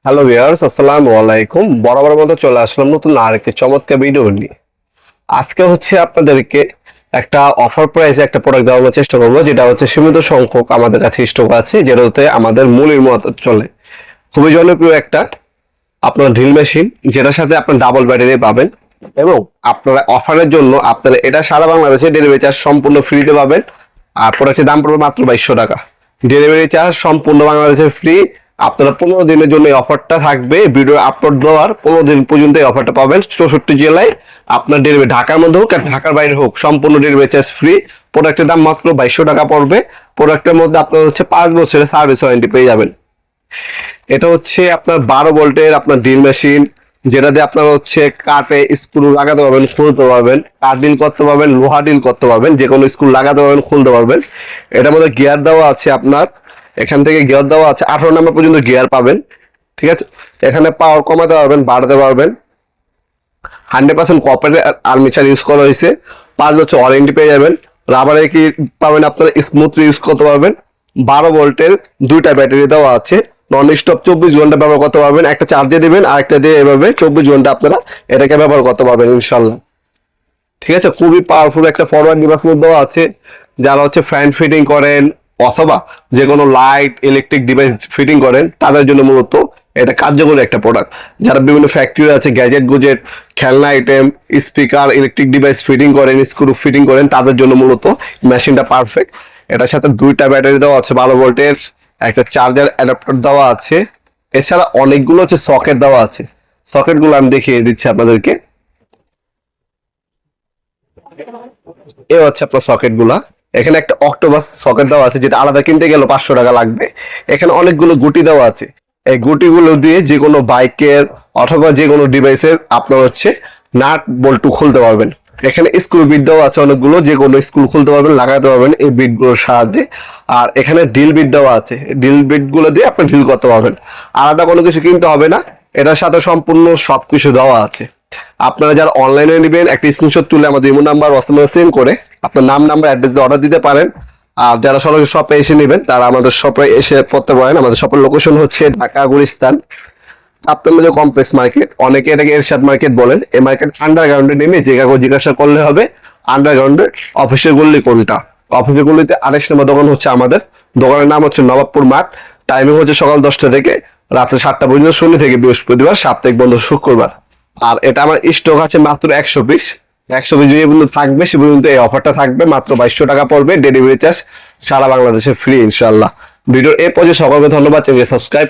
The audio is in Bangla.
হ্যালো ভিউয়ার্স, আসসালামু আলাইকুম। বরাবর মতো চলে আসলাম নতুন আরেকটি চমৎকার ভিডিও নিয়ে। আজকে হচ্ছে আপনাদেরকে একটা অফার প্রাইসে একটা প্রোডাক্ট দেওয়ার চেষ্টা করবো, যেটা হচ্ছে সীমিত সংখ্যক আমাদের কাছে স্টক আছে, যেটাতে আমাদের মূলের মতো চলে। খুবই জনপ্রিয় একটা আপনার ড্রিল মেশিন, যেটার সাথে আপনার ডাবল ব্যাটারি পাবেন। এবং আপনারা অফারের জন্য আপনারা এটা সারা বাংলাদেশে ডেলিভারি চার্জ সম্পূর্ণ ফ্রিতে পাবেন। আর প্রোডাক্টের দাম পড়বে মাত্র 2200 টাকা। ডেলিভারি চার্জ সম্পূর্ণ বাংলাদেশে ফ্রি। আপনারা 15 দিনের জন্য এই অফারটা থাকবে। ভিডিও আপলোড দেওয়ার 15 দিন পর্যন্ত এই অফারটা পাবেন। 64 জেলায় আপনার ডেলিভারি, ঢাকার মধ্যে হোক আর ঢাকার বাইরে হোক, সম্পূর্ণ ডেলিভারি চার্জ ফ্রি। প্রোডাক্টের দাম মাত্র 2200 টাকা পড়বে। প্রোডাক্টের মধ্যে আপনার হচ্ছে 5 বছরের সার্ভিস ওয়ারেন্টি পেয়ে যাবেন। এটা হচ্ছে আপনার 12 ভোল্টের আপনার ড্রিল মেশিন, যেটা দিয়ে আপনার হচ্ছে কাঠে স্ক্রু লাগাতে পারবেন, খুলতে পারবেন, কাঠ ডিল করতে পারবেন, লোহা ডিল করতে পারবেন, যে কোনো স্ক্রু লাগাতে পারবেন, খুলতে পারবেন। এটার মধ্যে গিয়ার দেওয়া আছে আপনার, এখান থেকে গিয়ার দেওয়া আছে 18 নম্বর পর্যন্ত গিয়ার পাবেন। ঠিক আছে, এখানে পাওয়ার কমাতে পারবেন, বাড়াতে পারবেন। 100% কপারের আর্মেচার ইউজ করা হয়েছে। 5 বছর ওয়ারেন্টি পেয়ে যাবেন। রাবারের কি পাবেন, আপনারা স্মুথ ইউজ করতে পারবেন। 12 ভোল্টের দুইটা ব্যাটারি দেওয়া আছে। নন স্টপ 24 ঘন্টা ব্যবহার করতে পারবেন। একটা চার্জে দিবেন আর একটা দিয়ে এভাবে 24 ঘন্টা আপনারা এটাকে ব্যবহার করতে পারবেন ইনশাল্লাহ। ঠিক আছে, খুবই পাওয়ারফুল একটা ফরওয়ার্ড ডিভাইস দেওয়া আছে। যারা হচ্ছে ফ্যান ফিটিং করেন অথবা যে কোনো লাইট ইলেকট্রিক ডিভাইস ফিটিং করেন, তাদের জন্য মূলত এটা কার্যকরী একটা প্রোডাক্ট। যারা বিভিন্ন ফ্যাক্টরি আছে, গ্যাজেট গুজেট, খেলনা item, speaker, electric device fitting করেন, স্ক্রু ফিটিং করেন, তাদের জন্য মূলত মেশিনটা পারফেক্ট। এটার সাথে দুইটা ব্যাটারি দেওয়া আছে 12 ভোল্টের, একটা চার্জার অ্যাডাপ্টার দেওয়া আছে। এছাড়া অনেকগুলো হচ্ছে সকেট দেওয়া আছে। সকেটগুলো আমি দেখিয়ে দিচ্ছি আপনাদেরকে। এ হচ্ছে আপনার সকেট গুলা। এখানে একটা অক্টোপাস সকেট দেওয়া আছে, যেটা আলাদা কিনতে গেলে 500 টাকা লাগবে। এখানে অনেকগুলো গুটি দেওয়া আছে। এই গুটিগুলো দিয়ে যে কোনো বাইকের অথবা যে কোনো ডিভাইসের আপনার হচ্ছে নাট বল্টু খুলতে পারবেন। এখানে স্ক্রু বিট দেওয়া আছে অনেকগুলো, যে কোনো স্ক্রু খুলতে পারবেন, লাগাতে পারবেন এই বিট গুলোর সাহায্যে। আর এখানে ড্রিল বিট দেওয়া আছে, ড্রিল বিট গুলো দিয়ে আপনি ড্রিল করতে পারবেন। আলাদা কোনো কিছু কিনতে হবে না, এটার সাথে সম্পূর্ণ সবকিছু দেওয়া আছে। আপনারা যারা অনলাইনে নেবেন, একটা স্ক্রিনশট তুলে আমাদের ইমো নাম্বার হোয়াটসঅ্যাপে সেন্ড করে আপনার নাম নাম্বার অ্যাড্রেস দিয়ে অর্ডার দিতে পারেন। আর যারা সরাসরি শপে এসে নেবেন, তারা আমাদের শপে এসে করতে পারেন। আমাদের শপের লোকেশন হচ্ছে ঢাকা গুলিস্তান আপনার মধ্যে কমপ্লেক্স মার্কেট, অনেকে এটাকে এরশাদ মার্কেট বলেন। এই মার্কেট আন্ডারগ্রাউন্ডে নেমে যে কাগজ জিজ্ঞাসা করলে হবে আন্ডারগ্রাউন্ডে অফিসের গল্লি কোনটা। অফিসের গল্লিতে 28 নম্বর দোকান হচ্ছে আমাদের। দোকানের নাম হচ্ছে নবাবপুর মাঠ। টাইমিং হচ্ছে সকাল 10টা থেকে রাত্রে 7টা পর্যন্ত, শনি থেকে বৃহস্পতিবার, সাপ্তাহিক বন্ধ শুক্রবার। আর এটা আমার স্টক আছে মাত্র 100 পিস। 100 পিস যে পর্যন্ত থাকবে সে পর্যন্ত এই অফারটা থাকবে। মাত্র 2200 টাকা পড়বে। ডেলিভারি চার্জ সারা বাংলাদেশে ফ্রি ইনশাল্লাহ। ভিডিওর এ পর্যন্ত সকলকে ধন্যবাদ। চ্যানেলকে সাবস্ক্রাইব